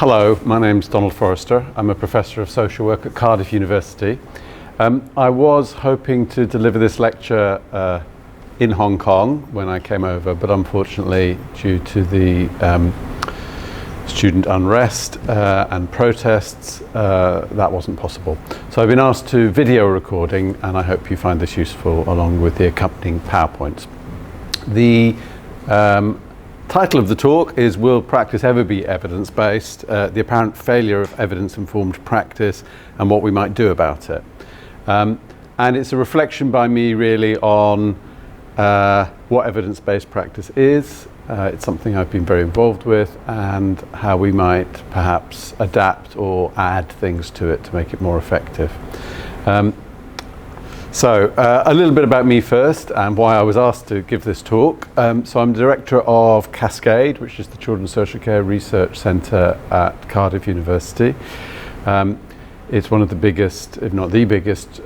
Hello, my name's Donald Forrester. I'm a professor of social work at Cardiff University. I was hoping to deliver this lecture in Hong Kong when I came over, but unfortunately, due to the student unrest and protests, that wasn't possible. So I've been asked to video recording, and I hope you find this useful along with the accompanying PowerPoints. The title of the talk is Will Practice Ever Be Evidence-Based? The Apparent Failure of Evidence-Informed Practice and What We Might Do About It. And it's a reflection by me really on what evidence-based practice is. It's something I've been very involved with, and how we might perhaps adapt or add things to it to make it more effective. So a little bit about me first and why I was asked to give this talk. So I'm director of Cascade, which is the Children's Social Care Research Centre at Cardiff University. It's one of the biggest, if not the biggest,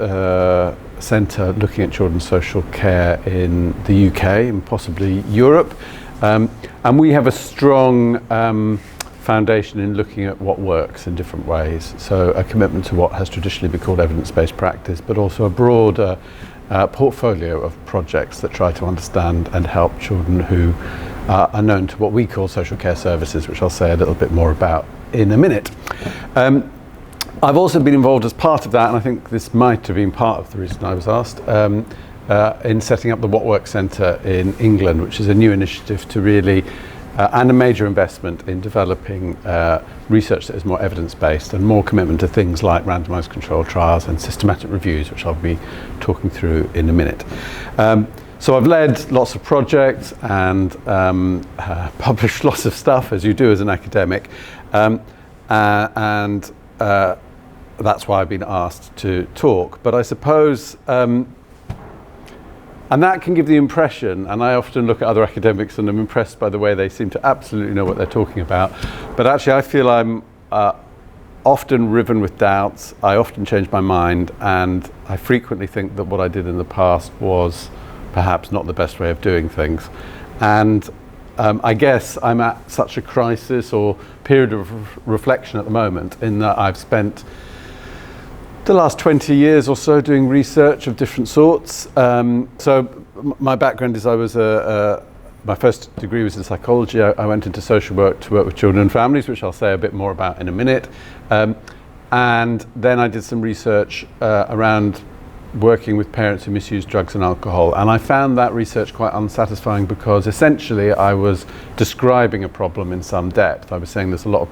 centre looking at children's social care in the UK and possibly Europe. And we have a strong foundation in looking at what works in different ways. So a commitment to what has traditionally been called evidence-based practice, but also a broader portfolio of projects that try to understand and help children who are known to what we call social care services, which I'll say a little bit more about in a minute. I've also been involved as part of that, and I think this might have been part of the reason I was asked, in setting up the What Works Centre in England, which is a new initiative to really and a major investment in developing research that is more evidence-based and more commitment to things like randomized controlled trials and systematic reviews, which I'll be talking through in a minute. So I've led lots of projects and published lots of stuff, as you do as an academic, and that's why I've been asked to talk. But I suppose and that can give the impression, and I often look at other academics and I'm impressed by the way they seem to absolutely know what they're talking about. But actually I feel I'm often riven with doubts, I often change my mind, and I frequently think that what I did in the past was perhaps not the best way of doing things. And I guess I'm at such a crisis or period of reflection at the moment in that I've spent the last 20 years or so doing research of different sorts. So my background is my first degree was in psychology. I went into social work to work with children and families, which I'll say a bit more about in a minute. And then I did some research around working with parents who misuse drugs and alcohol. And I found that research quite unsatisfying because essentially I was describing a problem in some depth. I was saying there's a lot of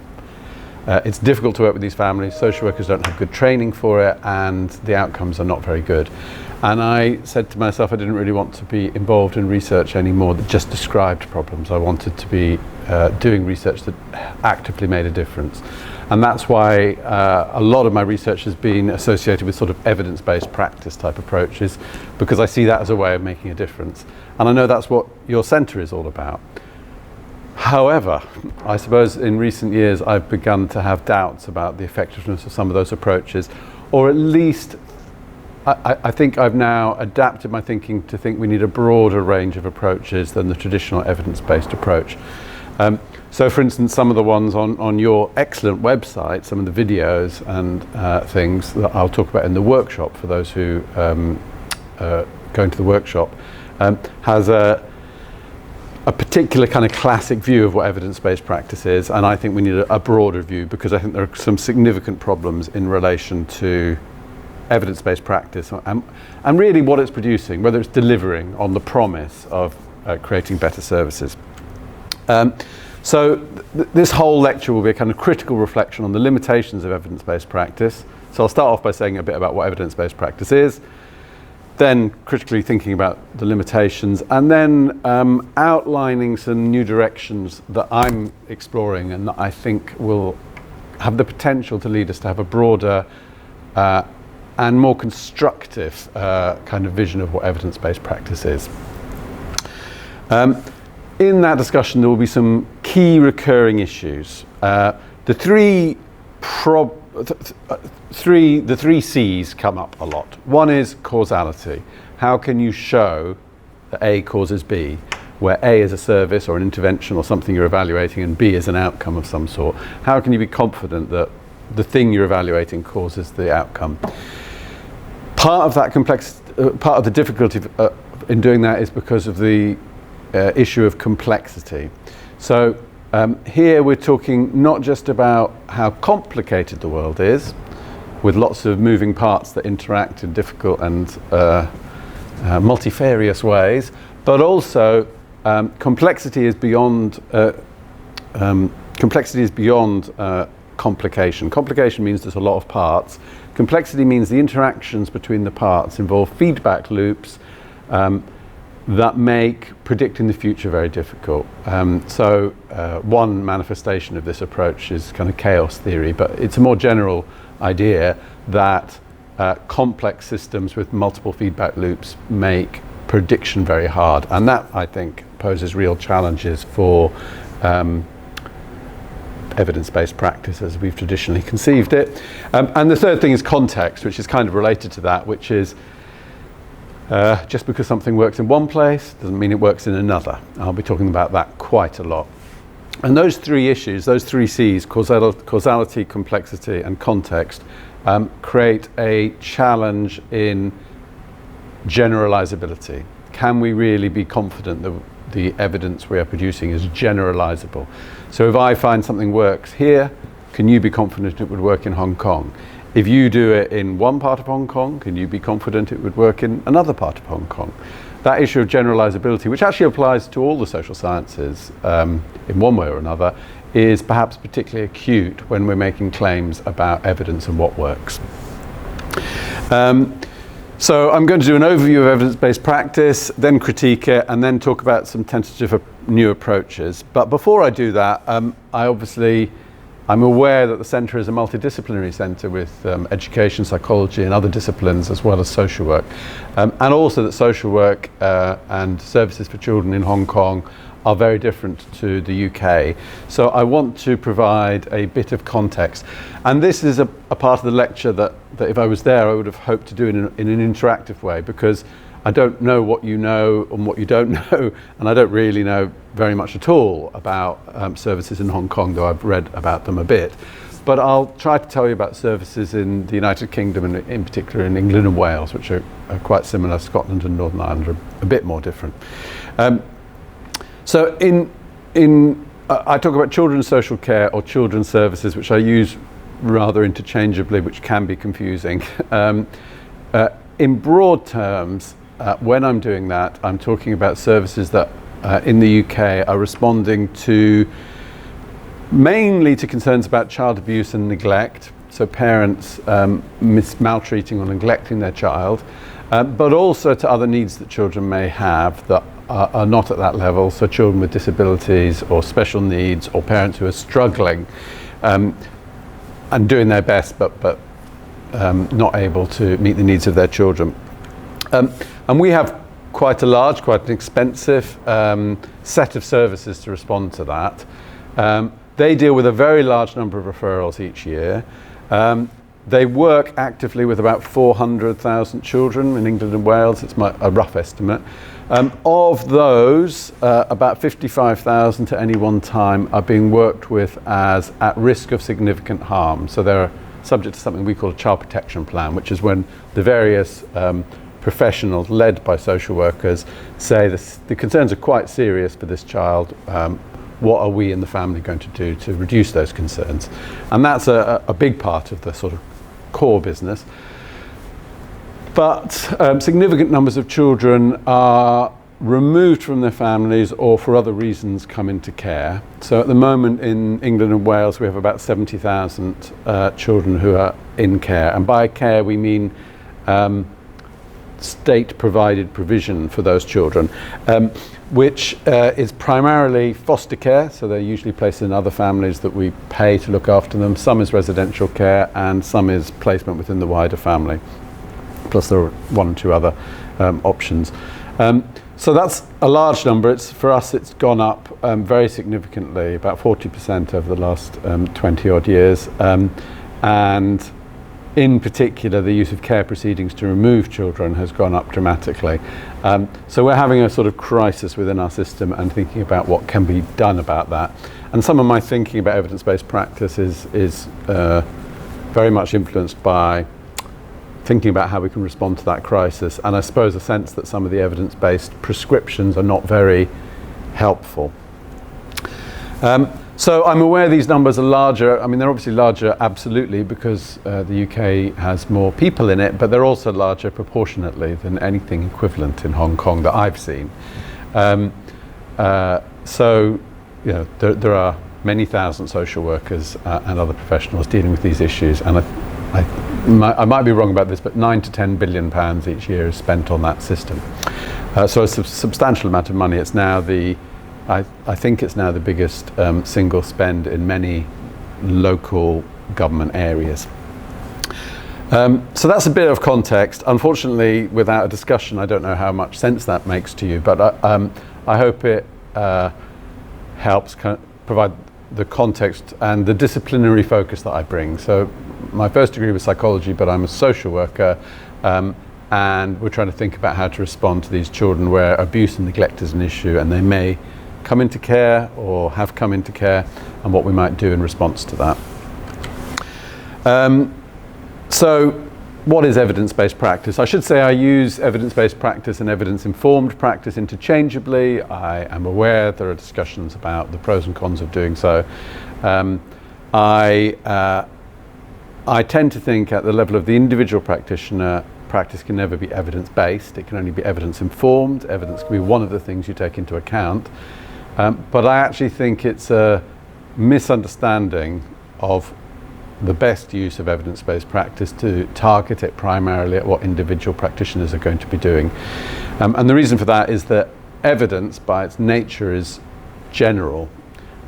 it's difficult to work with these families, social workers don't have good training for it, and the outcomes are not very good. And I said to myself I didn't really want to be involved in research anymore that just described problems. I wanted to be doing research that actively made a difference. And that's why a lot of my research has been associated with sort of evidence-based practice type approaches, because I see that as a way of making a difference. And I know that's what your centre is all about. However, I suppose in recent years I've begun to have doubts about the effectiveness of some of those approaches, or at least I think I've now adapted my thinking to think we need a broader range of approaches than the traditional evidence-based approach. So for instance, some of the ones on your excellent website, some of the videos and things that I'll talk about in the workshop for those who go into the workshop, has a particular kind of classic view of what evidence-based practice is, and I think we need a broader view, because I think there are some significant problems in relation to evidence-based practice and really what it's producing, whether it's delivering on the promise of creating better services. So this whole lecture will be a kind of critical reflection on the limitations of evidence-based practice. So I'll start off by saying a bit about what evidence-based practice is, then critically thinking about the limitations, and then outlining some new directions that I'm exploring and that I think will have the potential to lead us to have a broader and more constructive kind of vision of what evidence-based practice is. In that discussion there will be some key recurring issues. The three C's come up a lot. One is causality. How can you show that A causes B? where A is a service or an intervention or something you're evaluating, and B is an outcome of some sort. How can you be confident that the thing you're evaluating causes the outcome? Part of that part of the difficulty in doing that is because of the issue of complexity. So here we're talking not just about how complicated the world is, with lots of moving parts that interact in difficult and multifarious ways, but also complexity is beyond complication. Complication means there's a lot of parts. Complexity means the interactions between the parts involve feedback loops that make predicting the future very difficult. So one manifestation of this approach is kind of chaos theory, but it's a more general idea that complex systems with multiple feedback loops make prediction very hard. And that, I think, poses real challenges for evidence-based practice as we've traditionally conceived it. And the third thing is context, which is kind of related to that, which is just because something works in one place doesn't mean it works in another. I'll be talking about that quite a lot. And those three issues, those three C's, causality, complexity, and context, create a challenge in generalizability. Can we really be confident that the evidence we are producing is generalizable? So if I find something works here, can you be confident it would work in Hong Kong? If you do it in one part of Hong Kong, can you be confident it would work in another part of Hong Kong? That issue of generalizability, which actually applies to all the social sciences in one way or another, is perhaps particularly acute when we're making claims about evidence and what works. So I'm going to do an overview of evidence-based practice, then critique it, and then talk about some tentative new approaches. But before I do that, I'm aware that the centre is a multidisciplinary centre with education, psychology and other disciplines, as well as social work. And also that social work and services for children in Hong Kong are very different to the UK. So I want to provide a bit of context. And this is a part of the lecture that if I was there, I would have hoped to do in an interactive way, because I don't know what you know and what you don't know, and I don't really know very much at all about services in Hong Kong, though I've read about them a bit. But I'll try to tell you about services in the United Kingdom, and in particular in England and Wales, which are quite similar. Scotland and Northern Ireland are a bit more different. So I talk about children's social care or children's services, which I use rather interchangeably, which can be confusing. In broad terms, when I'm doing that, I'm talking about services that in the UK are responding mainly to concerns about child abuse and neglect, so parents maltreating or neglecting their child, but also to other needs that children may have that are not at that level, so children with disabilities or special needs, or parents who are struggling and doing their best but not able to meet the needs of their children. And we have quite an expensive set of services to respond to that. They deal with a very large number of referrals each year. They work actively with about 400,000 children in England and Wales. It's a rough estimate. Of those, about 55,000 at any one time are being worked with as at risk of significant harm. So they're subject to something we call a child protection plan, which is when the various professionals led by social workers say the concerns are quite serious for this child. What are we in the family going to do to reduce those concerns? And that's a big part of the sort of core business. But significant numbers of children are removed from their families or for other reasons come into care. So at the moment in England and Wales, we have about 70,000 children who are in care. And by care, we mean state-provided provision for those children, which is primarily foster care. So they're usually placed in other families that we pay to look after them. Some is residential care and some is placement within the wider family. Plus there are one or two other options. So that's a large number. For us, it's gone up very significantly, about 40% over the last 20 odd years. And in particular, the use of care proceedings to remove children has gone up dramatically. So we're having a sort of crisis within our system and thinking about what can be done about that. And some of my thinking about evidence-based practice is very much influenced by thinking about how we can respond to that crisis, and I suppose a sense that some of the evidence-based prescriptions are not very helpful. So I'm aware these numbers are larger. I mean, they're obviously larger absolutely because the UK has more people in it, but they're also larger proportionately than anything equivalent in Hong Kong that I've seen. So, you know, there are many thousand social workers and other professionals dealing with these issues, and I might be wrong about this, but £9 to £10 billion each year is spent on that system. So a substantial amount of money. It's now I think it's now the biggest single spend in many local government areas. So that's a bit of context. Unfortunately, without a discussion, I don't know how much sense that makes to you, but I hope it helps provide the context and the disciplinary focus that I bring. So my first degree was psychology, but I'm a social worker, and we're trying to think about how to respond to these children where abuse and neglect is an issue, and they may come into care or have come into care, and what we might do in response to that. So what is evidence-based practice? I should say I use evidence-based practice and evidence-informed practice interchangeably. I am aware there are discussions about the pros and cons of doing so. I tend to think at the level of the individual practitioner, practice can never be evidence-based. It can only be evidence-informed. Evidence can be one of the things you take into account. But I actually think it's a misunderstanding of the best use of evidence-based practice to target it primarily at what individual practitioners are going to be doing. And the reason for that is that evidence by its nature is general,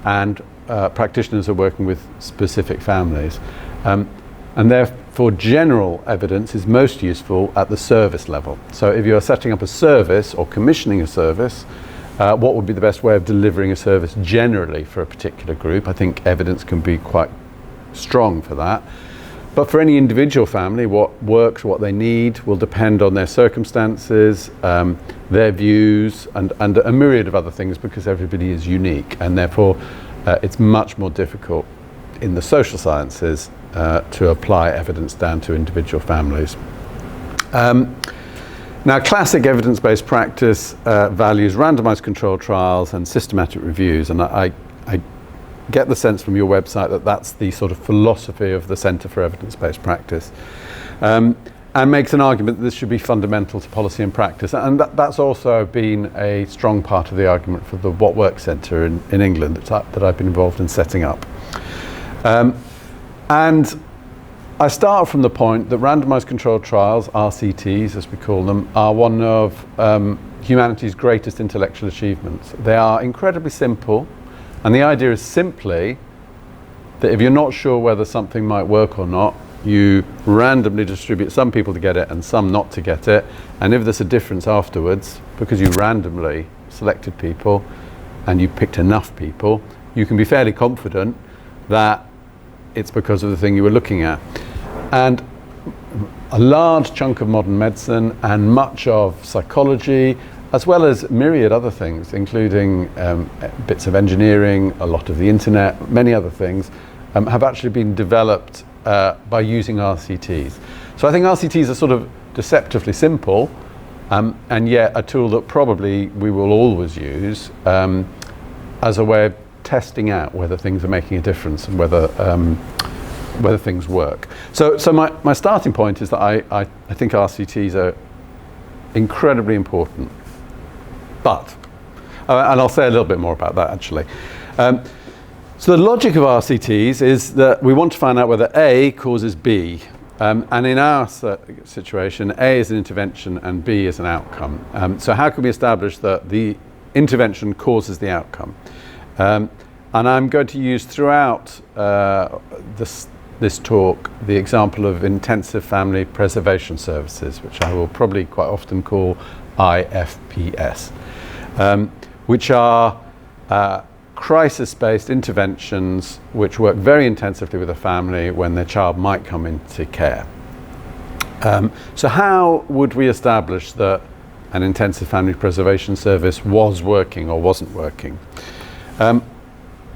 and practitioners are working with specific families. And therefore general evidence is most useful at the service level. So if you're setting up a service or commissioning a service, what would be the best way of delivering a service generally for a particular group? I think evidence can be quite strong for that. But for any individual family, what works, what they need, will depend on their circumstances, their views, and a myriad of other things, because everybody is unique, and therefore it's much more difficult in the social sciences to apply evidence down to individual families. Now, classic evidence-based practice values randomized controlled trials and systematic reviews, and I get the sense from your website that that's the sort of philosophy of the Centre for Evidence-Based Practice, and makes an argument that this should be fundamental to policy and practice, and that's also been a strong part of the argument for the What Works Centre in England that I've been involved in setting up. And I start from the point that randomized controlled trials, RCTs as we call them, are one of humanity's greatest intellectual achievements. They are incredibly simple, and the idea is simply that if you're not sure whether something might work or not, you randomly distribute some people to get it and some not to get it, and if there's a difference afterwards, because you randomly selected people and you picked enough people, you can be fairly confident that it's because of the thing you were looking at. And a large chunk of modern medicine and much of psychology, as well as myriad other things, including bits of engineering, a lot of the internet, many other things, have actually been developed by using RCTs. So I think RCTs are sort of deceptively simple, and yet a tool that probably we will always use as a way of testing out whether things are making a difference and whether things work. So my starting point is that I think RCTs are incredibly important. But, and I'll say a little bit more about that actually. So the logic of RCTs is that we want to find out whether A causes B. And in our situation, A is an intervention and B is an outcome. So how can we establish that the intervention causes the outcome? And I'm going to use throughout this talk the example of intensive family preservation services, which I will probably quite often call IFPS, which are crisis-based interventions which work very intensively with a family when their child might come into care. So how would we establish that an intensive family preservation service was working or wasn't working?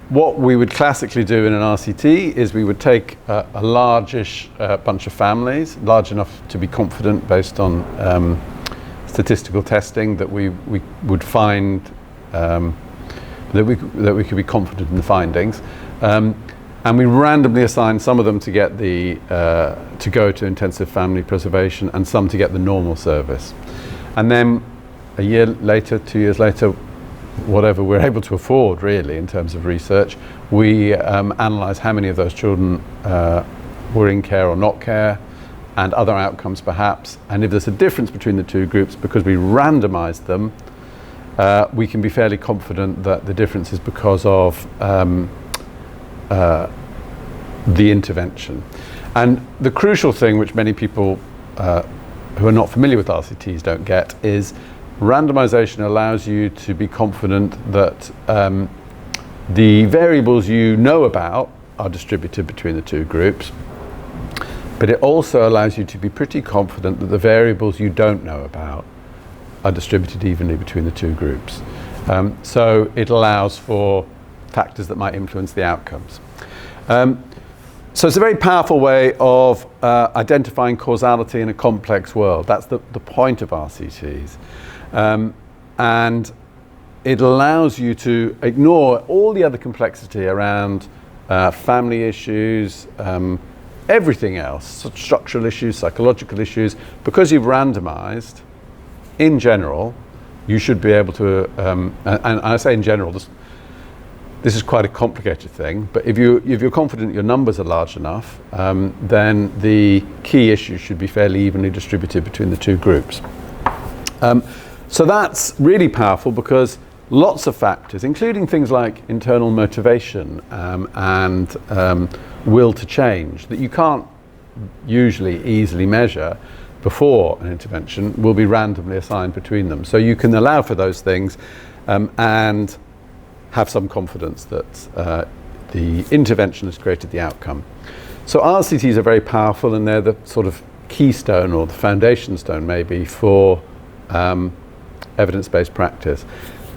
What we would classically do in an RCT is we would take a largish bunch of families, large enough to be confident based on statistical testing that we would find that we could be confident in the findings, and we randomly assign some of them to get to go to intensive family preservation and some to get the normal service, and then a year later, 2 years later, whatever we're able to afford really in terms of research, we analyse how many of those children were in care or not care, and other outcomes perhaps, and if there's a difference between the two groups, because we randomised them, we can be fairly confident that the difference is because of the intervention. And the crucial thing, which many people who are not familiar with RCTs don't get, is randomization allows you to be confident that the variables you know about are distributed between the two groups, but it also allows you to be pretty confident that the variables you don't know about are distributed evenly between the two groups. So it allows for factors that might influence the outcomes. So it's a very powerful way of identifying causality in a complex world. That's the point of RCTs. And it allows you to ignore all the other complexity around family issues, everything else, structural issues, psychological issues. Because you've randomized, in general, you should be able to, and I say in general, this is quite a complicated thing, but if you're confident your numbers are large enough, then the key issues should be fairly evenly distributed between the two groups. So that's really powerful because lots of factors, including things like internal motivation and will to change, that you can't usually easily measure before an intervention, will be randomly assigned between them. So you can allow for those things and have some confidence that the intervention has created the outcome. So RCTs are very powerful, and they're the sort of keystone or the foundation stone maybe for evidence-based practice.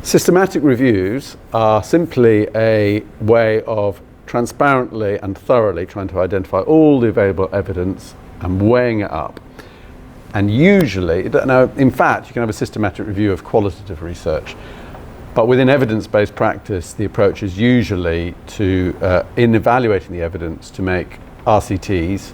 Systematic reviews are simply a way of transparently and thoroughly trying to identify all the available evidence and weighing it up. And usually, now in fact, you can have a systematic review of qualitative research, but within evidence-based practice, the approach is usually to, in evaluating the evidence, to make RCTs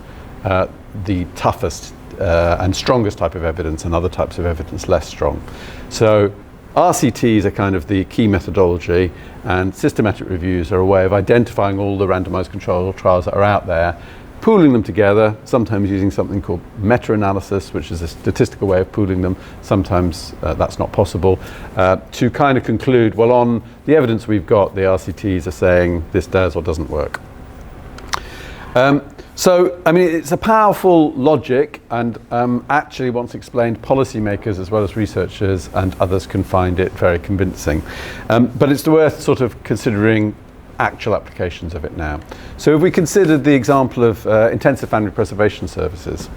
the toughest and strongest type of evidence, and other types of evidence less strong. So RCTs are kind of the key methodology, and systematic reviews are a way of identifying all the randomized controlled trials that are out there, pooling them together, sometimes using something called meta-analysis, which is a statistical way of pooling them. Sometimes that's not possible, to kind of conclude, well, on the evidence we've got, the RCTs are saying this does or doesn't work. So, I mean, it's a powerful logic, and actually, once explained, policymakers as well as researchers and others can find it very convincing. But it's worth sort of considering actual applications of it now. So if we considered the example of intensive family preservation services,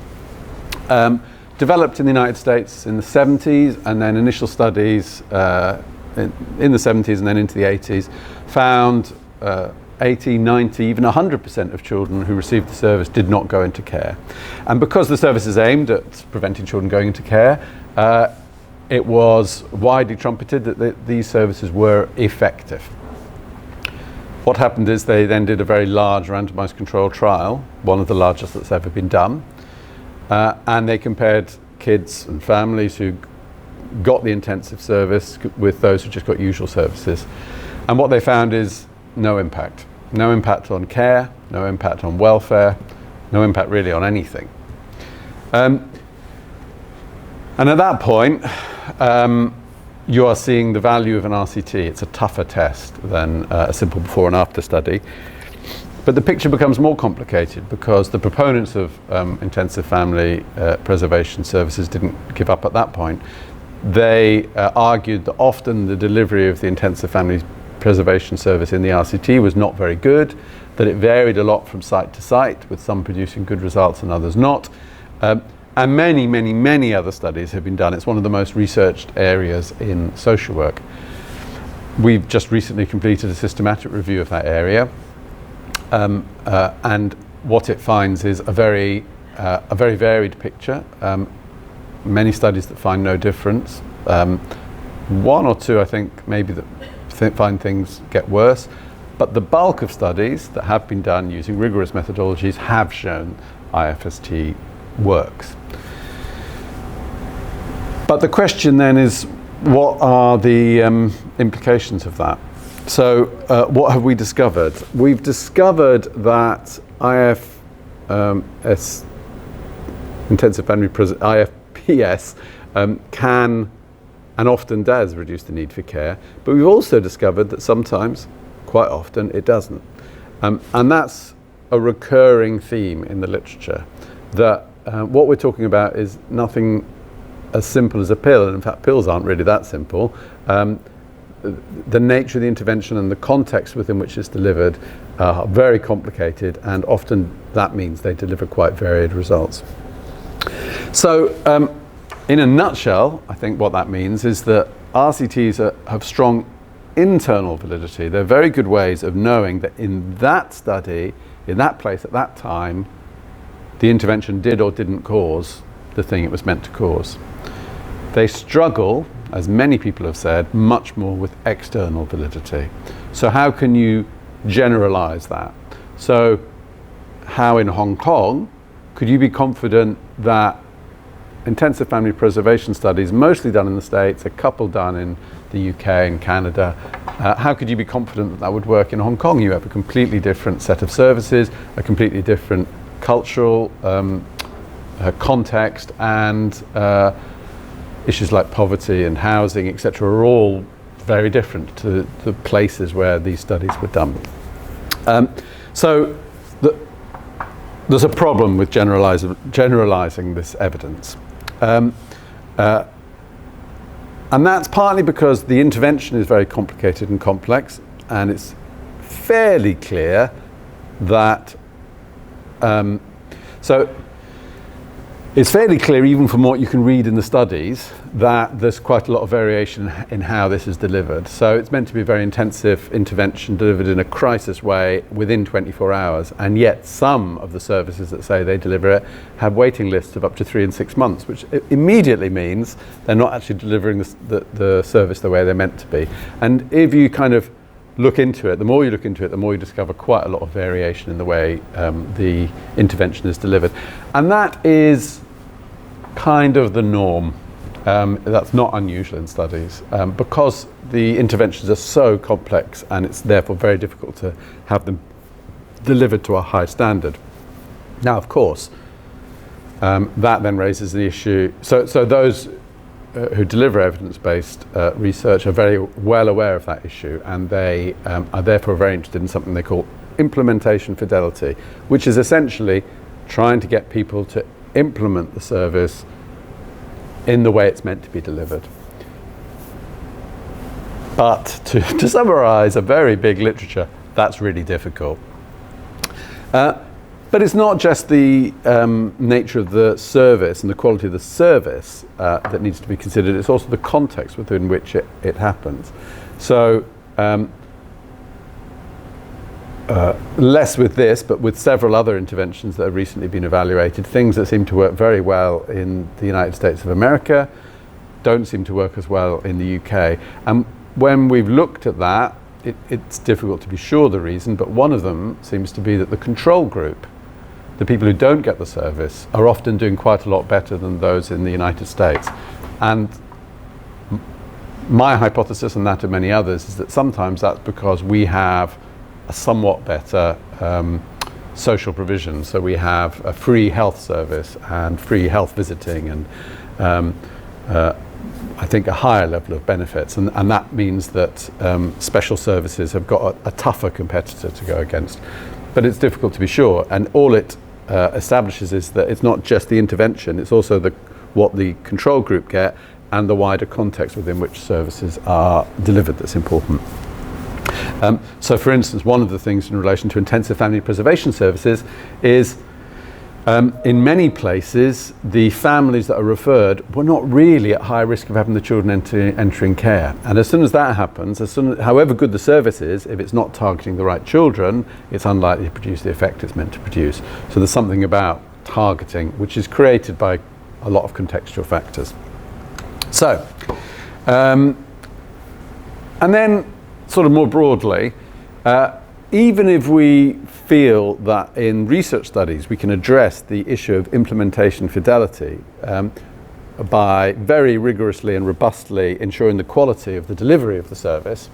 developed in the United States in the 70s, and then initial studies in the 70s and then into the 80s, found 80, 90, even 100% of children who received the service did not go into care. And because the service is aimed at preventing children going into care, it was widely trumpeted that these services were effective. What happened is they then did a very large randomized controlled trial, one of the largest that's ever been done, and they compared kids and families who got the intensive service with those who just got usual services. And what they found is no impact. No impact on care, no impact on welfare, no impact really on anything. And at that point, you are seeing the value of an RCT. It's a tougher test than a simple before and after study. But the picture becomes more complicated because the proponents of intensive family preservation services didn't give up at that point. They argued that often the delivery of the intensive family preservation service in the RCT was not very good, that it varied a lot from site to site, with some producing good results and others not. And many, many, many other studies have been done. It's one of the most researched areas in social work. We've just recently completed a systematic review of that area, and what it finds is a very varied picture. Many studies that find no difference. One or two, I think, maybe that find things get worse. But the bulk of studies that have been done using rigorous methodologies have shown IFST works. But the question then is, what are the implications of that? So what have we discovered? We've discovered that IFPS can and often does reduce the need for care, but we've also discovered that sometimes, quite often, it doesn't. And that's a recurring theme in the literature, that what we're talking about is nothing as simple as a pill, and in fact pills aren't really that simple. The nature of the intervention and the context within which it's delivered are very complicated, and often that means they deliver quite varied results. So in a nutshell, I think what that means is that RCTs have strong internal validity. They're very good ways of knowing that in that study, in that place, at that time, the intervention did or didn't cause the thing it was meant to cause. They struggle, as many people have said, much more with external validity. So how can you generalize that? So how in Hong Kong could you be confident that intensive family preservation studies, mostly done in the States, a couple done in the UK and Canada, how could you be confident that that would work in Hong Kong? You have a completely different set of services, a completely different cultural context, and issues like poverty and housing, etc., are all very different to the places where these studies were done. So there's a problem with generalizing this evidence. And that's partly because the intervention is very complicated and complex, and it's fairly clear that it's fairly clear, even from what you can read in the studies, that there's quite a lot of variation in how this is delivered. So it's meant to be a very intensive intervention delivered in a crisis way within 24 hours, and yet some of the services that say they deliver it have waiting lists of up to 3 and 6 months, which immediately means they're not actually delivering the service the way they're meant to be. And if you kind of look into it, the more you look into it, the more you discover quite a lot of variation in the way the intervention is delivered. And that is kind of the norm. That's not unusual in studies because the interventions are so complex, and it's therefore very difficult to have them delivered to a high standard. Now, of course, that then raises the issue. So those who deliver evidence-based research are very well aware of that issue, and they are therefore very interested in something they call implementation fidelity, which is essentially trying to get people to implement the service in the way it's meant to be delivered. But to summarize a very big literature, that's really difficult. But it's not just the nature of the service and the quality of the service that needs to be considered, it's also the context within which it happens. So less with this, but with several other interventions that have recently been evaluated, things that seem to work very well in the United States of America don't seem to work as well in the UK. And when we've looked at that, it's difficult to be sure the reason, but one of them seems to be that the control group, the people who don't get the service, are often doing quite a lot better than those in the United States. And my hypothesis, and that of many others, is that sometimes that's because we have a somewhat better social provision. So we have a free health service and free health visiting, and I think a higher level of benefits, and that means that special services have got a tougher competitor to go against. But it's difficult to be sure, and all it establishes is that it's not just the intervention, it's also what the control group get and the wider context within which services are delivered that's important. So for instance, one of the things in relation to intensive family preservation services is In many places, the families that are referred were not really at high risk of having the children entering care. And as soon as that happens, however good the service is, if it's not targeting the right children, it's unlikely to produce the effect it's meant to produce. So there's something about targeting which is created by a lot of contextual factors. So, and then sort of more broadly, even if we feel that in research studies we can address the issue of implementation fidelity by very rigorously and robustly ensuring the quality of the delivery of the service,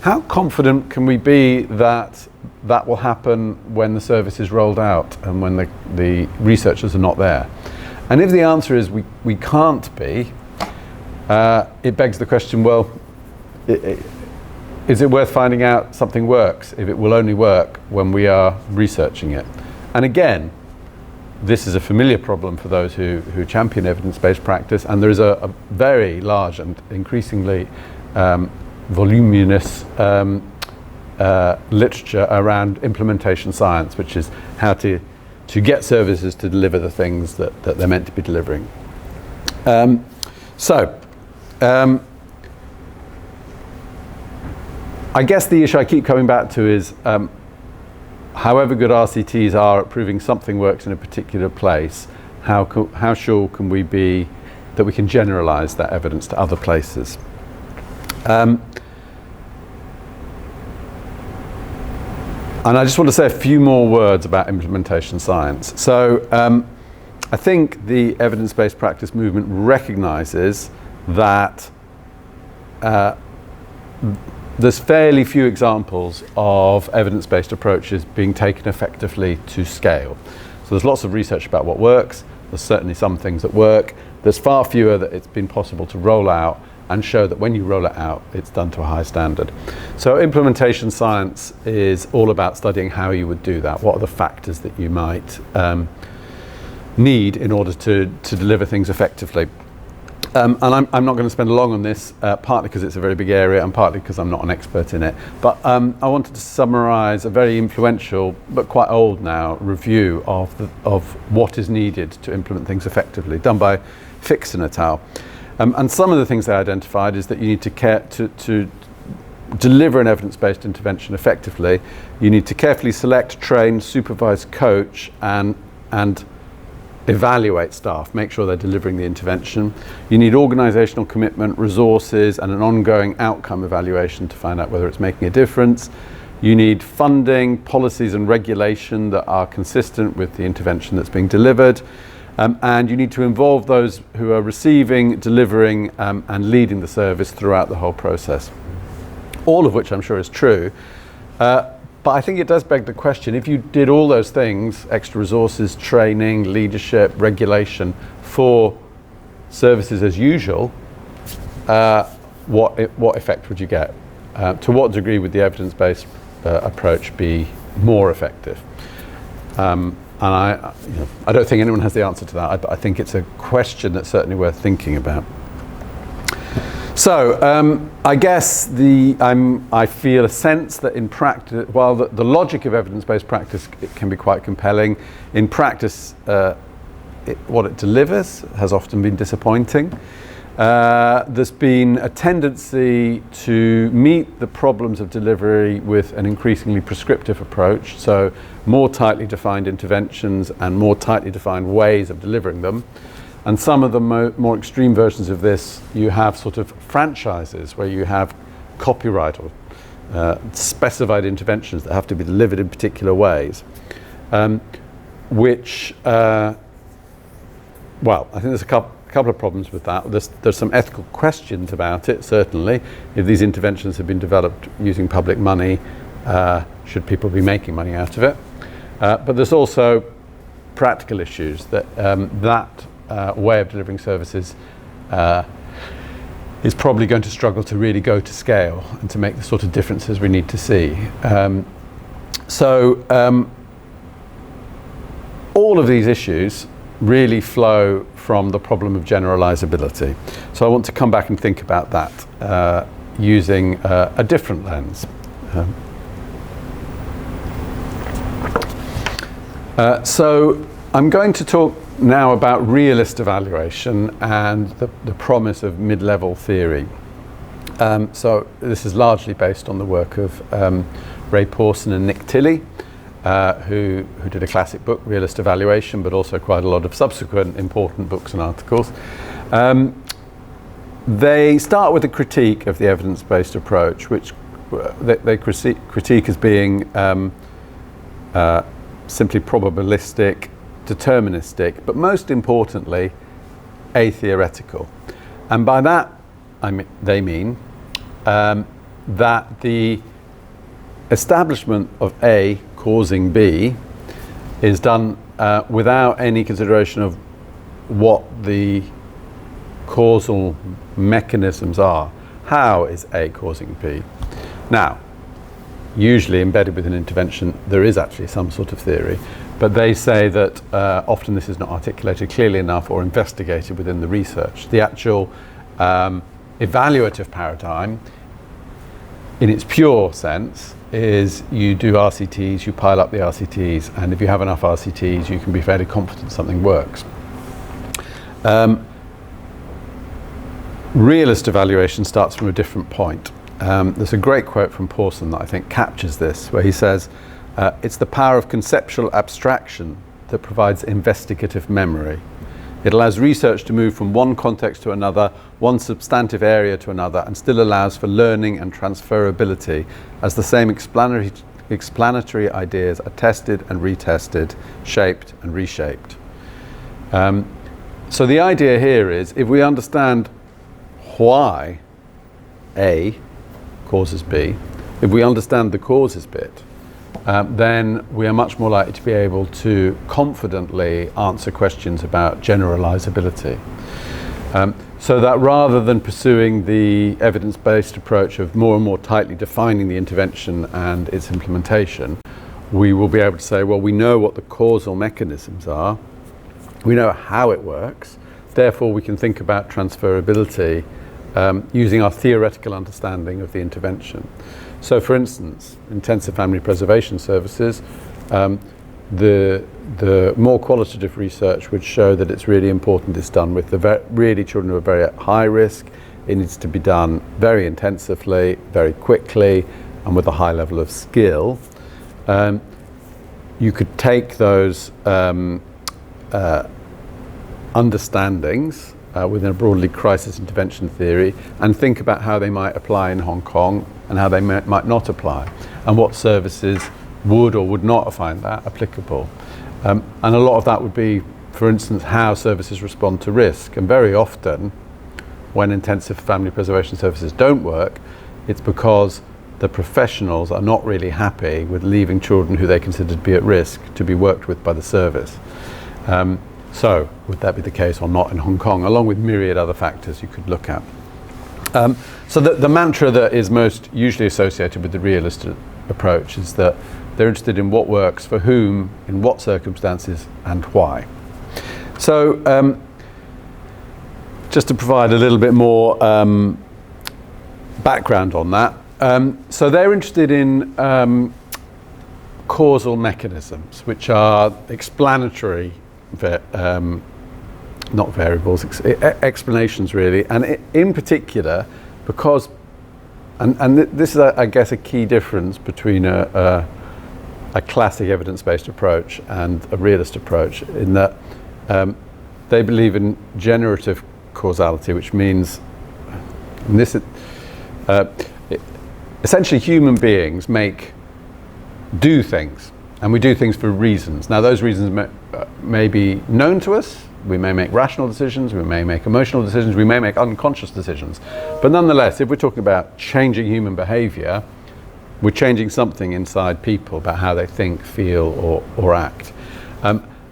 how confident can we be that that will happen when the service is rolled out and when the researchers are not there? And if the answer is we can't be, it begs the question, well, is it worth finding out something works if it will only work when we are researching it? And again, this is a familiar problem for those who champion evidence-based practice, and there is a very large and increasingly voluminous literature around implementation science, which is how to get services to deliver the things that they're meant to be delivering. I guess the issue I keep coming back to is however good RCTs are at proving something works in a particular place, how sure can we be that we can generalize that evidence to other places? And I just want to say a few more words about implementation science. So I think the evidence-based practice movement recognizes that there's fairly few examples of evidence-based approaches being taken effectively to scale. So there's lots of research about what works. There's certainly some things that work. There's far fewer that it's been possible to roll out and show that when you roll it out, it's done to a high standard. So implementation science is all about studying how you would do that. What are the factors that you might need in order to deliver things effectively? And I'm not going to spend long on this, partly because it's a very big area and partly because I'm not an expert in it. But I wanted to summarize a very influential, but quite old now, review of what is needed to implement things effectively, done by Fixon et al. And some of the things they identified is that you need to deliver an evidence-based intervention effectively. You need to carefully select, train, supervise, coach, and evaluate staff, make sure they're delivering the intervention. You need organizational commitment, resources, and an ongoing outcome evaluation to find out whether it's making a difference. You need funding, policies, and regulation that are consistent with the intervention that's being delivered. And you need to involve those who are receiving, delivering, and leading the service throughout the whole process. All of which I'm sure is true. But I think it does beg the question, if you did all those things, extra resources, training, leadership, regulation, for services as usual, what effect would you get? To what degree would the evidence-based approach be more effective? And I don't think anyone has the answer to that, but I think it's a question that's certainly worth thinking about. So I guess I feel a sense that in practice, while the logic of evidence-based practice can be quite compelling, in practice what it delivers has often been disappointing. There's been a tendency to meet the problems of delivery with an increasingly prescriptive approach, so more tightly defined interventions and more tightly defined ways of delivering them. And some of the more extreme versions of this, you have sort of franchises where you have copyright or specified interventions that have to be delivered in particular ways, which, well, I think there's a couple of problems with that. There's some ethical questions about it, certainly. If these interventions have been developed using public money, should people be making money out of it? But there's also practical issues that way of delivering services is probably going to struggle to really go to scale and to make the sort of differences we need to see. All of these issues really flow from the problem of generalizability. So I want to come back and think about that using a different lens. So I'm going to talk now about realist evaluation and the promise of mid-level theory. So this is largely based on the work of Ray Pawson and Nick Tilley, who did a classic book, Realist Evaluation, but also quite a lot of subsequent important books and articles. They start with a critique of the evidence-based approach, which they critique as being simply probabilistic, deterministic, but most importantly, atheoretical. And by that, they mean that the establishment of A causing B is done without any consideration of what the causal mechanisms are. How is A causing B? Now, usually embedded with an intervention, there is actually some sort of theory, but they say that often this is not articulated clearly enough or investigated within the research. The actual evaluative paradigm, in its pure sense, is you do RCTs, you pile up the RCTs, and if you have enough RCTs, you can be fairly confident something works. Realist evaluation starts from a different point. There's a great quote from Pawson that I think captures this, where he says, it's the power of conceptual abstraction that provides investigative memory. It allows research to move from one context to another, one substantive area to another, and still allows for learning and transferability as the same explanatory ideas are tested and retested, shaped and reshaped. So the idea here is, if we understand why A causes B, if we understand the causes bit, then we are much more likely to be able to confidently answer questions about generalizability. So that rather than pursuing the evidence-based approach of more and more tightly defining the intervention and its implementation, we will be able to say, well, we know what the causal mechanisms are, we know how it works, therefore we can think about transferability using our theoretical understanding of the intervention. So for instance, intensive family preservation services, the more qualitative research would show that it's really important it's done with the really children who are very at high risk. It needs to be done very intensively, very quickly, and with a high level of skill. You could take those understandings within a broadly crisis intervention theory and think about how they might apply in Hong Kong and how they might not apply, and what services would or would not find that applicable. And a lot of that would be, for instance, how services respond to risk. And very often, when intensive family preservation services don't work, it's because the professionals are not really happy with leaving children who they consider to be at risk to be worked with by the service. So, would that be the case or not in Hong Kong, along with myriad other factors you could look at. So the mantra that is most usually associated with the realist approach is that they're interested in what works for whom, in what circumstances, and why. So, just to provide a little bit more background on that. So they're interested in causal mechanisms, which are explanatory not variables, explanations really, and in particular because, and this is I guess a key difference between a classic evidence-based approach and a realist approach, in that they believe in generative causality, which means, and this is, essentially human beings do things, and we do things for reasons. Now those reasons may be known to us. We may make rational decisions, we may make emotional decisions, we may make unconscious decisions. But nonetheless, if we're talking about changing human behavior, we're changing something inside people about how they think, feel, or act.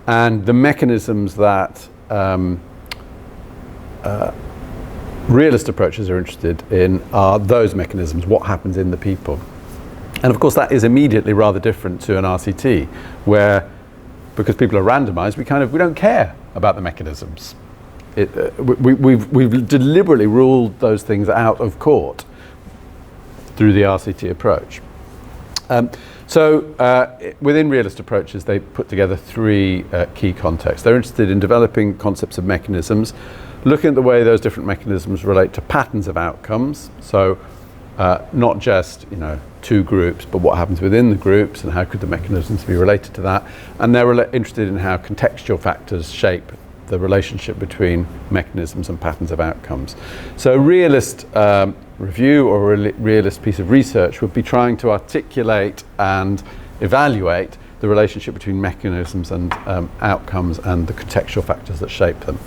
And the mechanisms that realist approaches are interested in are those mechanisms, what happens in the people. And of course that is immediately rather different to an RCT, where, because people are randomized, we don't care about the mechanisms. We've deliberately ruled those things out of court through the RCT approach. Within realist approaches, they put together three key contexts. They're interested in developing concepts of mechanisms, looking at the way those different mechanisms relate to patterns of outcomes. So not just two groups, but what happens within the groups and how could the mechanisms be related to that. And they're interested in how contextual factors shape the relationship between mechanisms and patterns of outcomes. So a realist review or a realist piece of research would be trying to articulate and evaluate the relationship between mechanisms and outcomes and the contextual factors that shape them.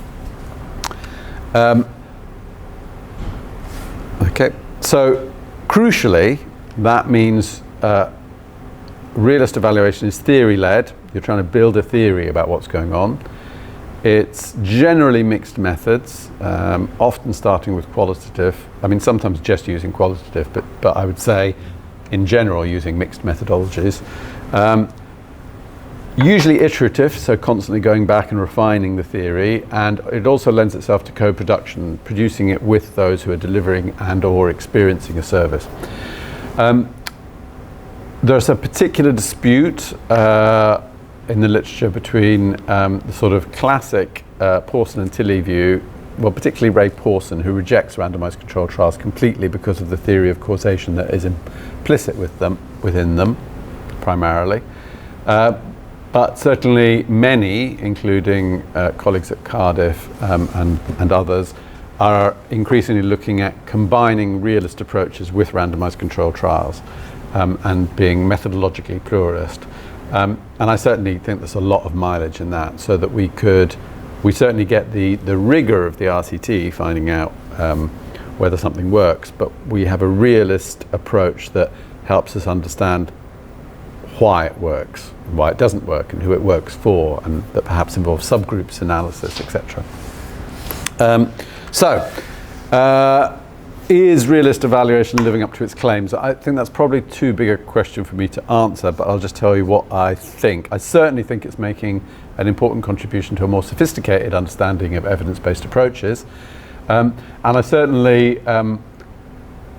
Okay, so crucially, that means realist evaluation is theory-led. You're trying to build a theory about what's going on. It's generally mixed methods, often starting with qualitative. I mean, sometimes just using qualitative, but I would say, in general, using mixed methodologies. Usually iterative, so constantly going back and refining the theory, and it also lends itself to co-production, producing it with those who are delivering and or experiencing a service. There's a particular dispute in the literature between the sort of classic Pawson and Tilley view, well, particularly Ray Pawson, who rejects randomized controlled trials completely because of the theory of causation that is implicit within them, primarily. But certainly many, including colleagues at Cardiff and others, are increasingly looking at combining realist approaches with randomized controlled trials and being methodologically pluralist. And I certainly think there's a lot of mileage in that, so that we certainly get the rigor of the RCT, finding out whether something works, but we have a realist approach that helps us understand why it works, and why it doesn't work, and who it works for, and that perhaps involves subgroups analysis, etc. Is realist evaluation living up to its claims? I think that's probably too big a question for me to answer, but I'll just tell you what I think. I certainly think it's making an important contribution to a more sophisticated understanding of evidence-based approaches. And I certainly,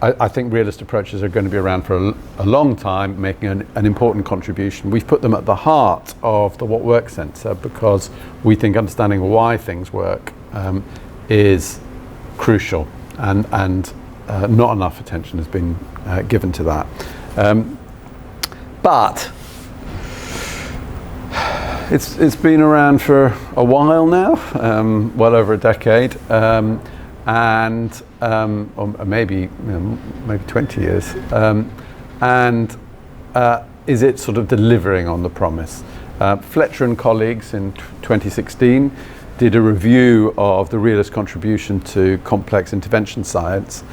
I think realist approaches are going to be around for a long time, making an important contribution. We've put them at the heart of the What Works Centre because we think understanding why things work is crucial, and not enough attention has been given to that. But it's been around for a while now, well over a decade, or maybe 20 years. Is it sort of delivering on the promise? Fletcher and colleagues in 2016 did a review of the realist contribution to complex intervention science,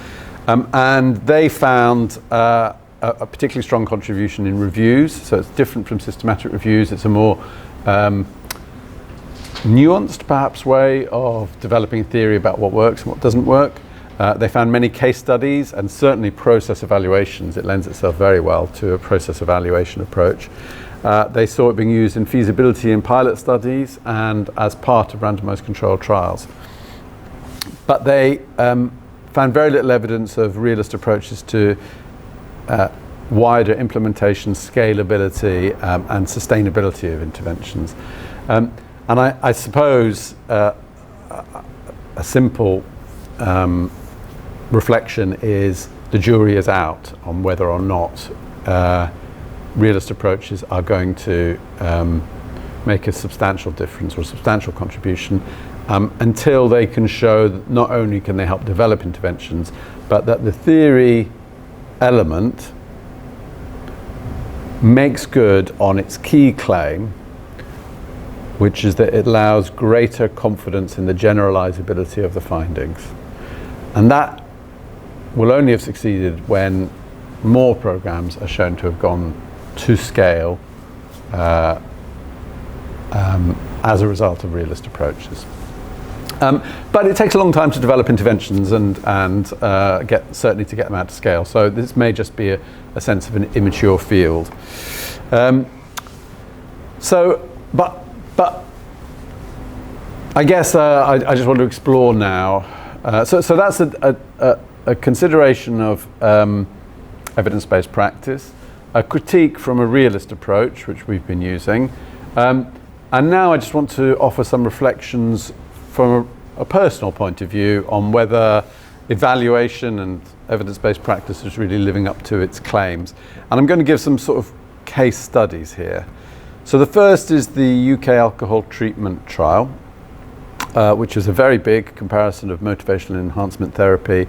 and they found a particularly strong contribution in reviews. So it's different from systematic reviews. It's a more nuanced, perhaps, way of developing theory about what works and what doesn't work. They found many case studies and certainly process evaluations. It lends itself very well to a process evaluation approach. They saw it being used in feasibility in pilot studies and as part of randomized controlled trials. But they found very little evidence of realist approaches to wider implementation, scalability, and sustainability of interventions. And I suppose a simple reflection is the jury is out on whether or not realist approaches are going to make a substantial difference or a substantial contribution until they can show that not only can they help develop interventions, but that the theory element makes good on its key claim, which is that it allows greater confidence in the generalizability of the findings. And that will only have succeeded when more programs are shown to have gone to scale as a result of realist approaches. But it takes a long time to develop interventions and certainly to get them out to scale. So this may just be a sense of an immature field. But I guess I just want to explore now. So that's a consideration of evidence-based practice. a critique from a realist approach, which we've been using. And now I just want to offer some reflections from a personal point of view on whether evaluation and evidence-based practice is really living up to its claims. And I'm going to give some sort of case studies here. So the first is the UK alcohol treatment trial, which is a very big comparison of motivational enhancement therapy,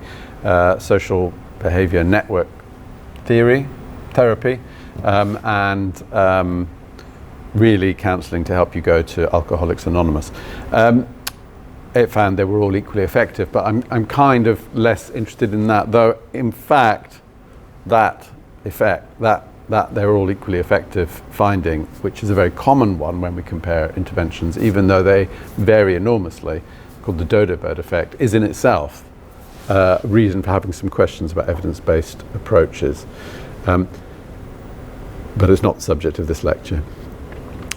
social behavior network therapy, and really counselling to help you go to Alcoholics Anonymous. It found they were all equally effective, but I'm kind of less interested in that, though in fact that they're all equally effective finding, which is a very common one when we compare interventions, even though they vary enormously, called the dodo bird effect, is in itself a reason for having some questions about evidence-based approaches. But it's not the subject of this lecture.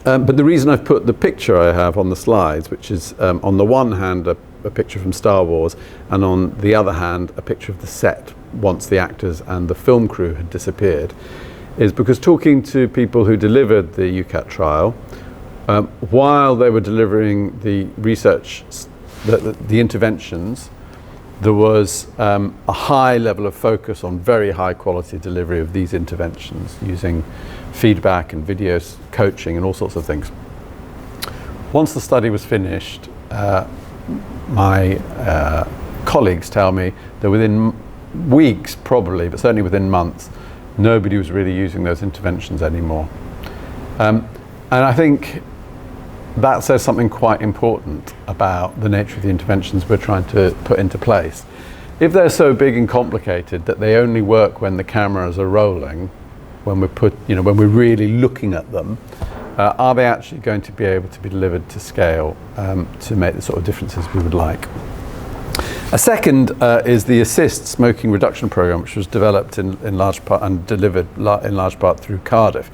But the reason I've put the picture I have on the slides, which is on the one hand a picture from Star Wars, and on the other hand a picture of the set once the actors and the film crew had disappeared, is because talking to people who delivered the UCAT trial, while they were delivering the research, the interventions, there was a high level of focus on very high quality delivery of these interventions using feedback and videos, coaching and all sorts of things. Once the study was finished, my colleagues tell me that within weeks probably, but certainly within months, nobody was really using those interventions anymore. And I think that says something quite important about the nature of the interventions we're trying to put into place. If they're so big and complicated that they only work when the cameras are rolling, when we're really looking at them, are they actually going to be able to be delivered to scale to make the sort of differences we would like? A second is the ASSIST smoking reduction program, which was developed in large part and delivered in large part through Cardiff.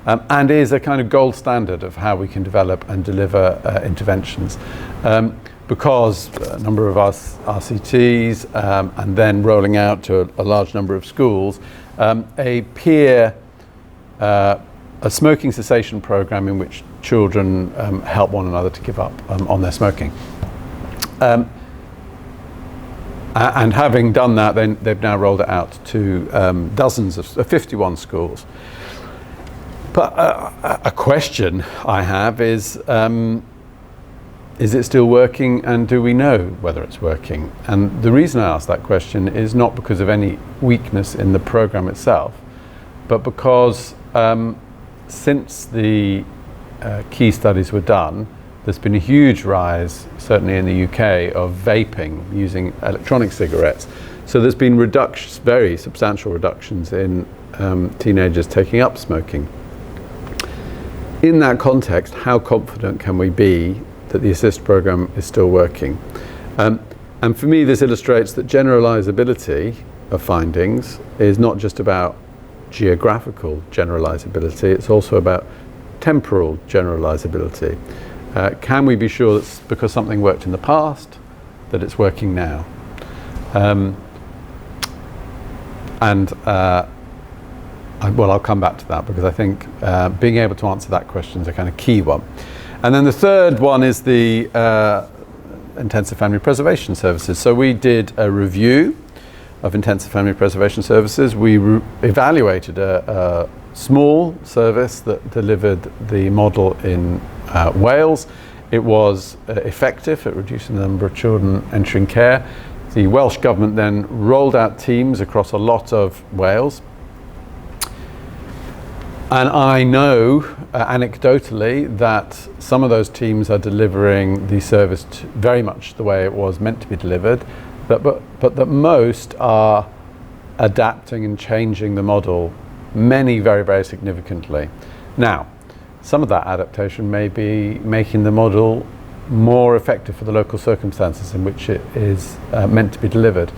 And is a kind of gold standard of how we can develop and deliver interventions. Because a number of us RCTs and then rolling out to a large number of schools, a smoking cessation program in which children help one another to give up on their smoking. And having done that, they've now rolled it out to dozens of 51 schools. But a question I have is it still working, and do we know whether it's working? And the reason I ask that question is not because of any weakness in the program itself, but because since the key studies were done, there's been a huge rise, certainly in the UK, of vaping using electronic cigarettes. So there's been very substantial reductions in teenagers taking up smoking. In that context, how confident can we be that the ASSIST program is still working? And for me, this illustrates that generalizability of findings is not just about geographical generalizability, it's also about temporal generalizability. Can we be sure that because something worked in the past, that it's working now? Well, I'll come back to that, because I think being able to answer that question is a kind of key one. And then the third one is the intensive family preservation services. So we did a review of intensive family preservation services. We evaluated a small service that delivered the model in Wales. It was effective at reducing the number of children entering care. The Welsh government then rolled out teams across a lot of Wales. And I know anecdotally that some of those teams are delivering the service very much the way it was meant to be delivered, but that most are adapting and changing the model, many very, very significantly. Now, some of that adaptation may be making the model more effective for the local circumstances in which it is meant to be delivered.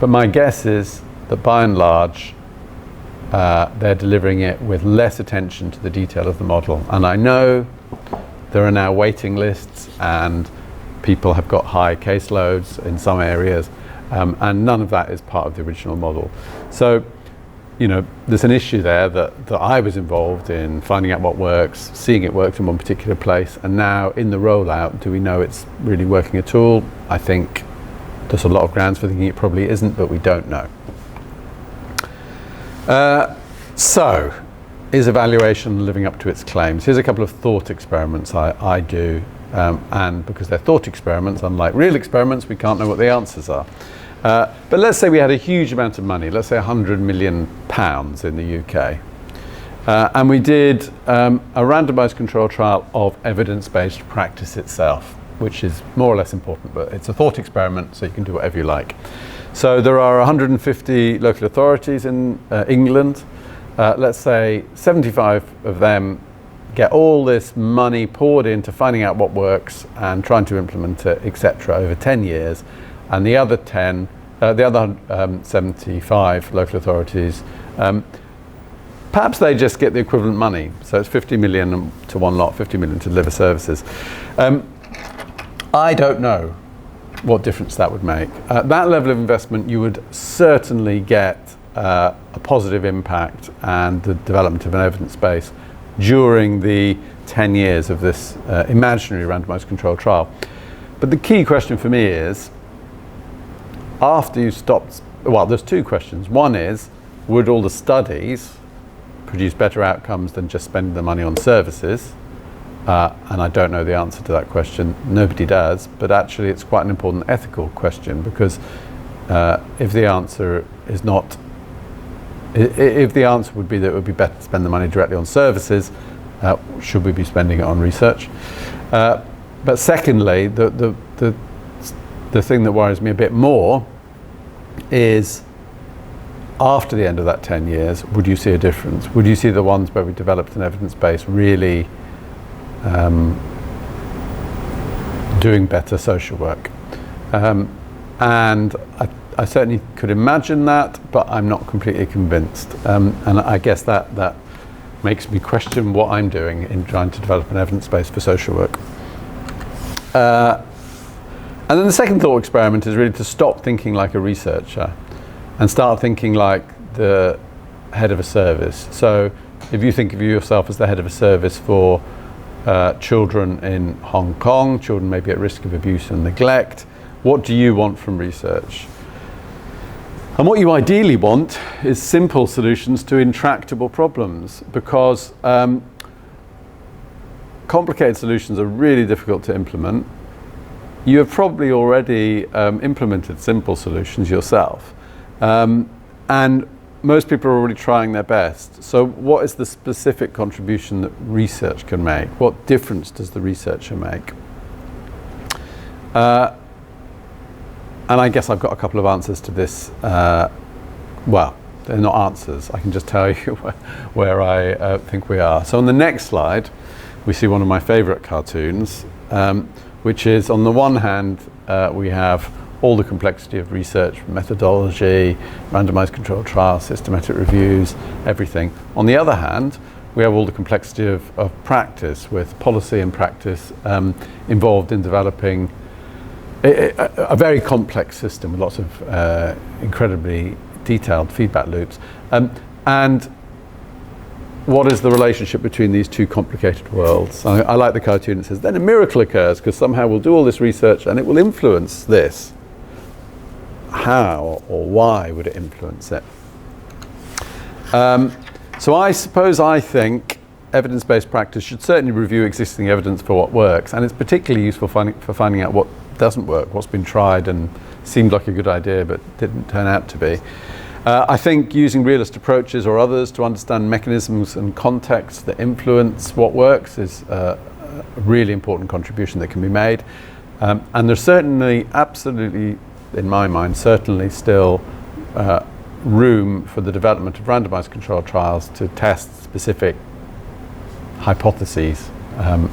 But my guess is that by and large, they're delivering it with less attention to the detail of the model. And I know there are now waiting lists and people have got high caseloads in some areas, and none of that is part of the original model. So there's an issue there that I was involved in finding out what works, seeing it worked in one particular place, and now in the rollout, do we know it's really working at all? I think there's a lot of grounds for thinking it probably isn't, but we don't know. So, is evaluation living up to its claims? Here's a couple of thought experiments I do, and because they're thought experiments, unlike real experiments, we can't know what the answers are. But let's say we had a huge amount of money, let's say £100 million in the UK, and we did a randomized control trial of evidence-based practice itself, which is more or less important, but it's a thought experiment, so you can do whatever you like. So there are 150 local authorities in England. Let's say 75 of them get all this money poured into finding out what works and trying to implement it, etc., over 10 years. And the other 75 local authorities, perhaps they just get the equivalent money. So it's 50 million to one lot, 50 million to deliver services. I don't know what difference that would make. At that level of investment, you would certainly get a positive impact and the development of an evidence base during the 10 years of this imaginary randomized controlled trial. But the key question for me is, after you stopped, well, there's two questions. One is, would all the studies produce better outcomes than just spending the money on services? And I don't know the answer to that question. Nobody does, but actually it's quite an important ethical question, because if the answer is not, if the answer would be that it would be better to spend the money directly on services, should we be spending it on research? But secondly, the thing that worries me a bit more is, after the end of that 10 years, would you see a difference? Would you see the ones where we developed an evidence base really doing better social work? And I certainly could imagine that, but I'm not completely convinced. And I guess that makes me question what I'm doing in trying to develop an evidence base for social work. And then the second thought experiment is really to stop thinking like a researcher and start thinking like the head of a service. So if you think of yourself as the head of a service for children in Hong Kong, children may be at risk of abuse and neglect, what do you want from research? And what you ideally want is simple solutions to intractable problems, because complicated solutions are really difficult to implement. You have probably already implemented simple solutions yourself. And most people are already trying their best. So what is the specific contribution that research can make? What difference does the researcher make? And I guess I've got a couple of answers to this. Well, they're not answers. I can just tell you where I think we are. So on the next slide, we see one of my favorite cartoons, which is, on the one hand, we have all the complexity of research, methodology, randomized controlled trials, systematic reviews, everything. On the other hand, we have all the complexity of practice, with policy and practice involved in developing a very complex system with lots of incredibly detailed feedback loops. And what is the relationship between these two complicated worlds? I like the cartoon that says, then a miracle occurs, because somehow we'll do all this research and it will influence this. How or why would it influence it? So I think evidence-based practice should certainly review existing evidence for what works, and it's particularly useful for finding out what doesn't work, what's been tried and seemed like a good idea but didn't turn out to be. I think using realist approaches or others to understand mechanisms and contexts that influence what works is a really important contribution that can be made. And there's certainly, absolutely, in my mind, certainly still room for the development of randomized controlled trials to test specific hypotheses,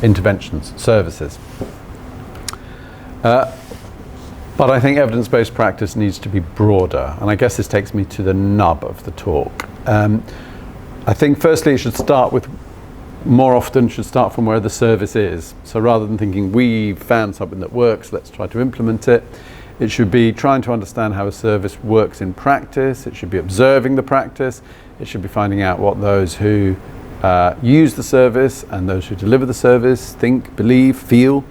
interventions, services. But I think evidence-based practice needs to be broader, and I guess this takes me to the nub of the talk. I think firstly it should start with, more often should start from where the service is. So rather than thinking we've found something that works, let's try to implement it, It should be trying to understand how a service works in practice. It should be observing the practice. It should be finding out what those who use the service and those who deliver the service think, believe, feel.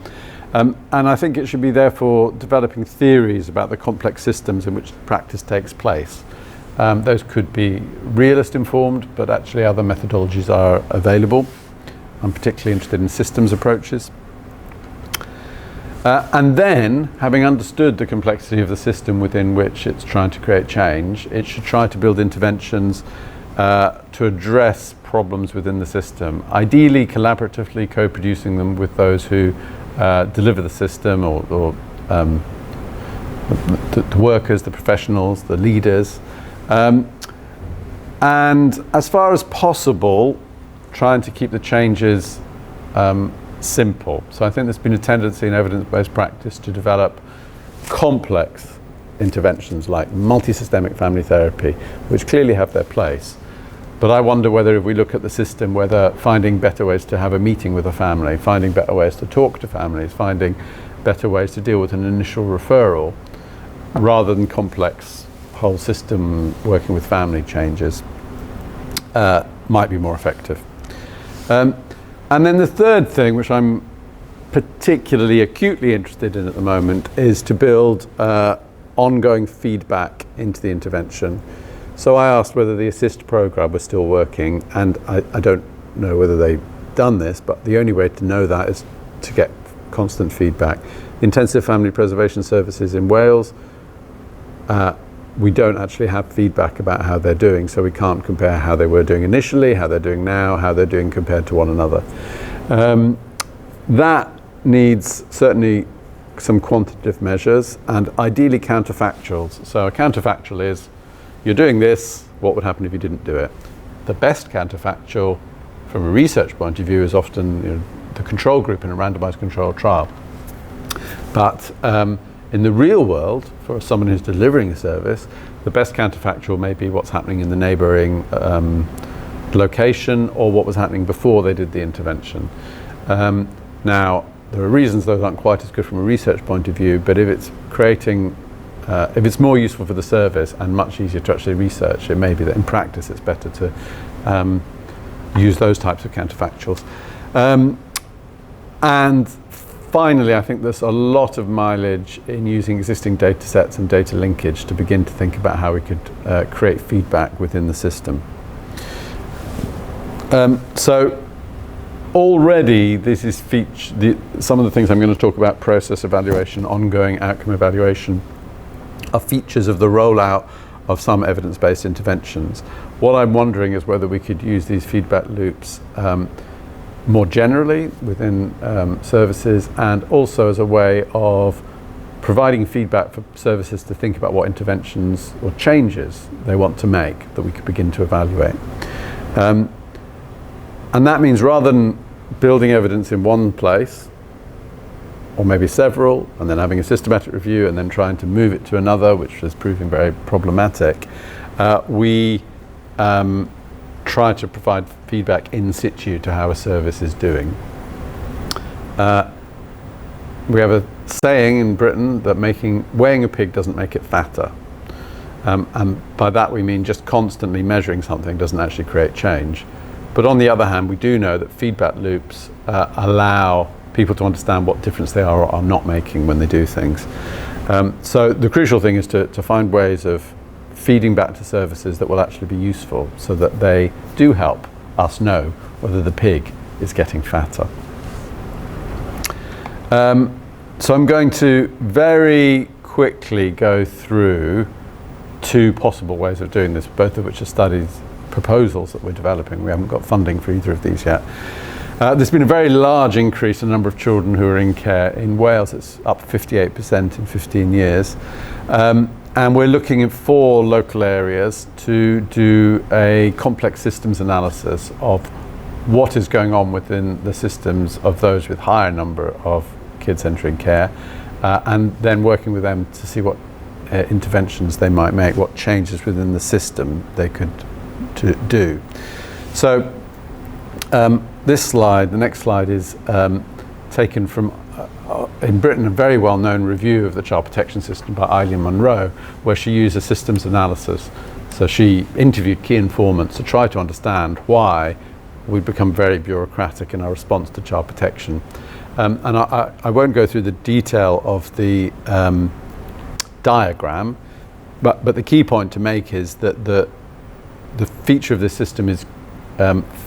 And I think it should be therefore developing theories about the complex systems in which practice takes place. Those could be realist informed, but actually other methodologies are available. I'm particularly interested in systems approaches. And then, having understood the complexity of the system within which it's trying to create change, it should try to build interventions to address problems within the system, ideally collaboratively co-producing them with those who deliver the system, or the workers, the professionals, the leaders. And as far as possible, trying to keep the changes simple. So I think there's been a tendency in evidence-based practice to develop complex interventions like multi-systemic family therapy, which clearly have their place. But I wonder whether, if we look at the system, whether finding better ways to have a meeting with a family, finding better ways to talk to families, finding better ways to deal with an initial referral, rather than complex whole system working with family changes, might be more effective. And then the third thing, which I'm particularly acutely interested in at the moment, is to build ongoing feedback into the intervention. So I asked whether the ASSIST program was still working, and I don't know whether they've done this, but the only way to know that is to get constant feedback. Intensive family preservation services in Wales, we don't actually have feedback about how they're doing, so we can't compare how they were doing initially, how they're doing now, how they're doing compared to one another. That needs certainly some quantitative measures and ideally counterfactuals. So a counterfactual is, you're doing this, what would happen if you didn't do it? The best counterfactual from a research point of view is often the control group in a randomized controlled trial. But in the real world, for someone who's delivering a service, the best counterfactual may be what's happening in the neighboring location, or what was happening before they did the intervention. Now, there are reasons those aren't quite as good from a research point of view, but if it's creating, if it's more useful for the service and much easier to actually research, it may be that in practice it's better to use those types of counterfactuals. And finally, I think there's a lot of mileage in using existing data sets and data linkage to begin to think about how we could create feedback within the system. So already this is some of the things I'm going to talk about: process evaluation, ongoing outcome evaluation, are features of the rollout of some evidence-based interventions. What I'm wondering is whether we could use these feedback loops more generally within services, and also as a way of providing feedback for services to think about what interventions or changes they want to make that we could begin to evaluate. And that means, rather than building evidence in one place, or maybe several, and then having a systematic review and then trying to move it to another, which is proving very problematic, we try to provide feedback in situ to how a service is doing. We have a saying in Britain that weighing a pig doesn't make it fatter. And by that we mean just constantly measuring something doesn't actually create change. But on the other hand, we do know that feedback loops allow people to understand what difference they are or are not making when they do things. So the crucial thing is to find ways of feeding back to services that will actually be useful, so that they do help us know whether the pig is getting fatter. So I'm going to very quickly go through two possible ways of doing this, both of which are proposals that we're developing. We haven't got funding for either of these yet. There's been a very large increase in the number of children who are in care. In Wales, it's up 58% in 15 years. And we're looking at 4 local areas to do a complex systems analysis of what is going on within the systems of those with higher number of kids entering care, and then working with them to see what interventions they might make, what changes within the system they could do. So this slide, the next slide, is taken from, in Britain, a very well-known review of the child protection system by Eileen Munro, where she used a systems analysis. So she interviewed key informants to try to understand why we've become very bureaucratic in our response to child protection. And I won't go through the detail of the diagram, but the key point to make is that the feature of this system is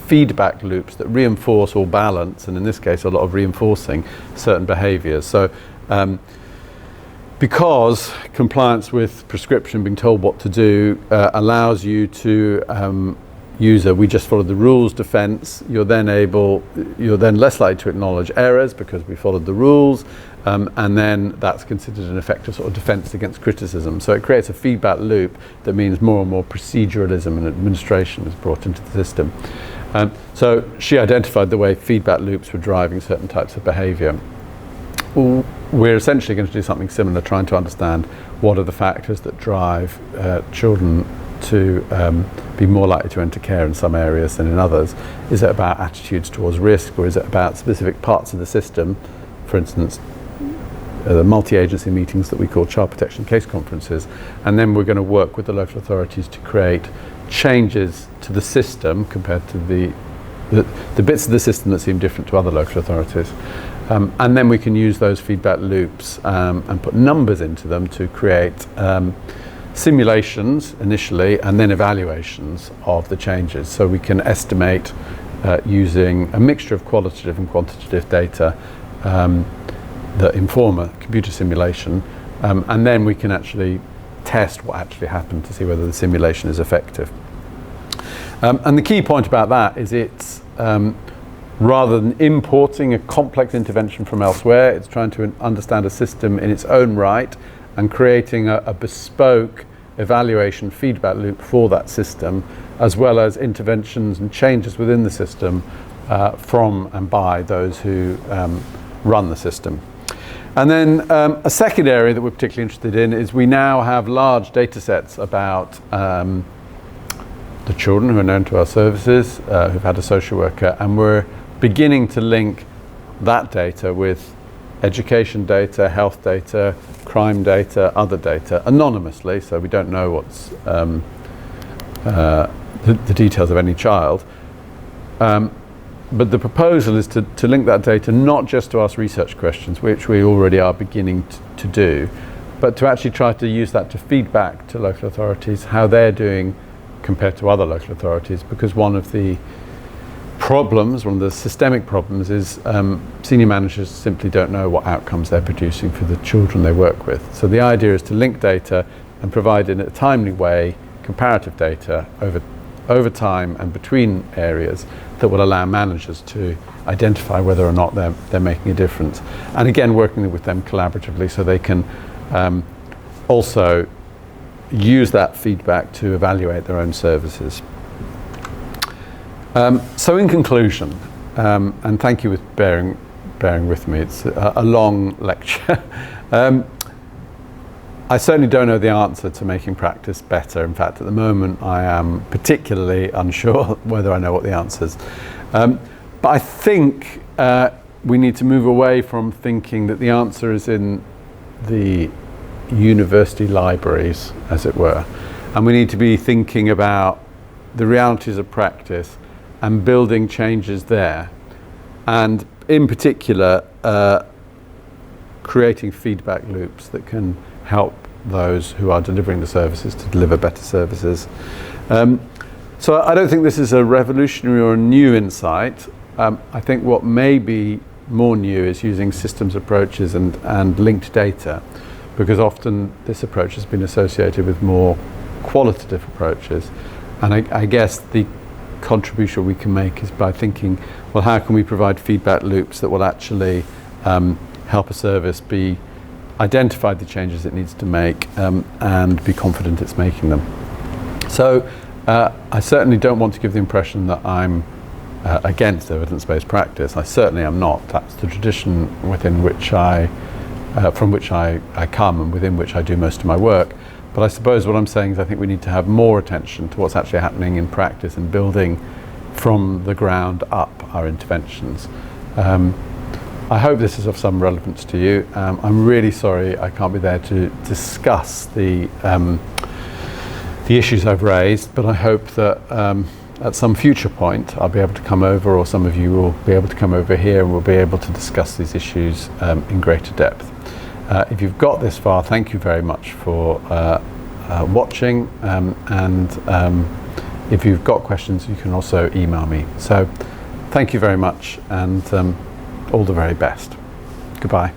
feedback loops that reinforce or balance, and in this case a lot of reinforcing certain behaviours. So because compliance with prescription, being told what to do, allows you to use a "we just followed the rules" defence, you're then less likely to acknowledge errors because we followed the rules, and then that's considered an effective sort of defence against criticism. So it creates a feedback loop that means more and more proceduralism and administration is brought into the system. So she identified the way feedback loops were driving certain types of behaviour. We're essentially going to do something similar, trying to understand what are the factors that drive children to be more likely to enter care in some areas than in others. Is it about attitudes towards risk, or is it about specific parts of the system? For instance, the multi-agency meetings that we call child protection case conferences, and then we're going to work with the local authorities to create changes to the system compared to the bits of the system that seem different to other local authorities. And then we can use those feedback loops and put numbers into them to create simulations initially, and then evaluations of the changes. So we can estimate using a mixture of qualitative and quantitative data that inform a computer simulation, and then we can actually test what actually happened to see whether the simulation is effective. And the key point about that is it's rather than importing a complex intervention from elsewhere, it's trying to understand a system in its own right and creating a bespoke evaluation feedback loop for that system, as well as interventions and changes within the system from and by those who run the system. And then a second area that we're particularly interested in is we now have large data sets about the children who are known to our services, who've had a social worker, and we're beginning to link that data with education data, health data, crime data, other data, anonymously, so we don't know what's the details of any child. But the proposal is to link that data not just to ask research questions, which we already are beginning to do, but to actually try to use that to feedback to local authorities how they're doing compared to other local authorities, because one of the systemic problems is senior managers simply don't know what outcomes they're producing for the children they work with. So the idea is to link data and provide in a timely way comparative data over time and between areas that will allow managers to identify whether or not they're making a difference. And again, working with them collaboratively so they can also use that feedback to evaluate their own services. So in conclusion, and thank you for bearing with me, it's a long lecture. I certainly don't know the answer to making practice better. In fact, at the moment, I am particularly unsure whether I know what the answer is. But I think we need to move away from thinking that the answer is in the university libraries, as it were. And we need to be thinking about the realities of practice and building changes there. And in particular, creating feedback loops that can help those who are delivering the services to deliver better services. So I don't think this is a revolutionary or a new insight. I think what may be more new is using systems approaches and linked data, because often this approach has been associated with more qualitative approaches. And I guess the contribution we can make is by thinking, well, how can we provide feedback loops that will actually help a service identify the changes it needs to make and be confident it's making them. So I certainly don't want to give the impression that I'm against evidence-based practice. I certainly am not. That's the tradition within which from which I come and within which I do most of my work. But I suppose what I'm saying is I think we need to have more attention to what's actually happening in practice and building from the ground up our interventions. I hope this is of some relevance to you. I'm really sorry I can't be there to discuss the issues I've raised, but I hope that at some future point I'll be able to come over, or some of you will be able to come over here, and we'll be able to discuss these issues in greater depth. If you've got this far, thank you very much for watching, and if you've got questions, you can also email me. So thank you very much, and all the very best. Goodbye.